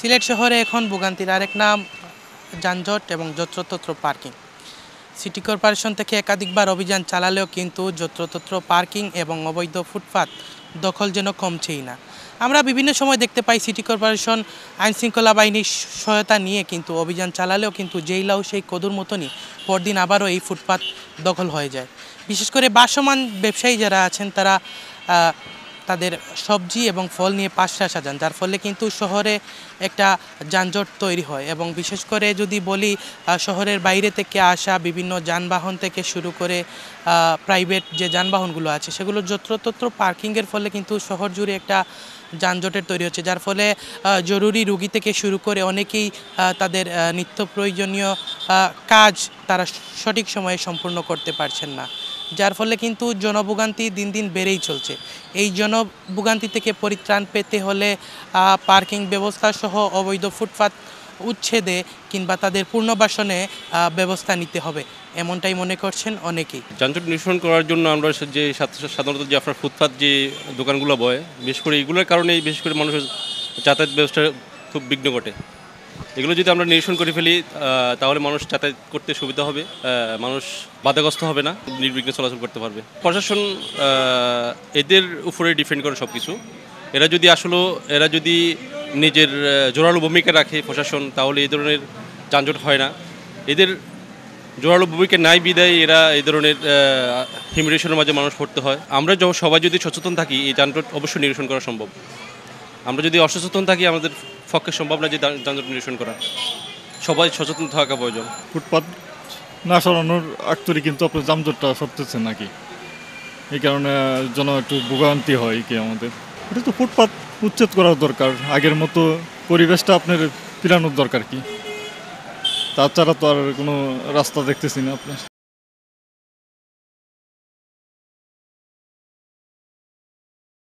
সিলেট শহরে এখন ভোগান্তির আরেক নাম যানজট এবং যত্রতত্র পার্কিং। সিটি কর্পোরেশন থেকে একাধিকবার অভিযান চালালেও কিন্তু যত্রতত্র পার্কিং এবং অবৈধ ফুটপাত দখল যেন কমছেই না। আমরা বিভিন্ন সময় দেখতে পাই সিটি কর্পোরেশন আইনশৃঙ্খলা বাহিনীর সহায়তা নিয়ে কিন্তু অভিযান চালালেও কিন্তু যেই লাউ সেই কদুর মতনই পরদিন আবারও এই ফুটপাত দখল হয়ে যায়। বিশেষ করে বাসমান ব্যবসায়ী যারা আছেন তারা তাদের সবজি এবং ফল নিয়ে পাশে সাজান, যার ফলে কিন্তু শহরে একটা যানজট তৈরি হয়। এবং বিশেষ করে যদি বলি শহরের বাইরে থেকে আসা বিভিন্ন যানবাহন থেকে শুরু করে প্রাইভেট যে যানবাহনগুলো আছে সেগুলো যত্রতত্র পার্কিংয়ের ফলে কিন্তু শহর জুড়ে একটা যানজটের তৈরি হচ্ছে, যার ফলে জরুরি রুগী থেকে শুরু করে অনেকেই তাদের নিত্য প্রয়োজনীয় কাজ তারা সঠিক সময়ে সম্পূর্ণ করতে পারছেন না, যার ফলে কিন্তু জনভোগান্তি দিন দিন বেড়েই চলছে। এই জনভোগান্তি থেকে পরিত্রাণ পেতে হলে পার্কিং ব্যবস্থা সহ অবৈধ ফুটপাত উচ্ছেদে কিংবা তাদের পুনর্বাসনে ব্যবস্থা নিতে হবে, এমনটাই মনে করছেন অনেকেই। যানজট নিরসন করার জন্য আমরা যে সাধারণত যে আপনার ফুটপাত যে দোকানগুলো বয়, বিশেষ করে এগুলোর কারণেই বিশেষ করে মানুষের যাতায়াত ব্যবস্থা খুব বিঘ্ন ঘটে। এগুলো যদি আমরা নিরসন করে ফেলি তাহলে মানুষ যাতায়াত করতে সুবিধা হবে, মানুষ বাধাগ্রস্ত হবে না, নির্বিঘ্নে চলাচল করতে পারবে। প্রশাসন এদের উপরে ডিপেন্ড করে সব কিছু। এরা যদি নিজের জোরালো ভূমিকা রাখে প্রশাসন, তাহলে এই ধরনের যানজট হয় না। এদের জোরালো ভূমিকা নাই বিদায় এরা এই ধরনের হিমিটেশনের মাঝে মানুষ পড়তে হয়। আমরা সবাই যদি সচেতন থাকি এই যানজট অবশ্যই নিরসন করা সম্ভব। আমরা যদি অসচেতন থাকি আমাদের পক্ষে সম্ভব না যে যানজট নিরসন করা। সবাই সচেতন থাকা প্রয়োজন। ফুটপাত না সরানোর আক্তরি কিন্তু আপনার যানজটটা সরতেছে নাকি, এই কারণে যেন একটু ভোগান্তি হয় কি আমাদের। এটা তো ফুটপাত উচ্ছেদ করার দরকার, আগের মতো পরিবেশটা আপনার ফিরানোর দরকার কি, তাছাড়া তো আর কোনো রাস্তা দেখতেছি না আপনার।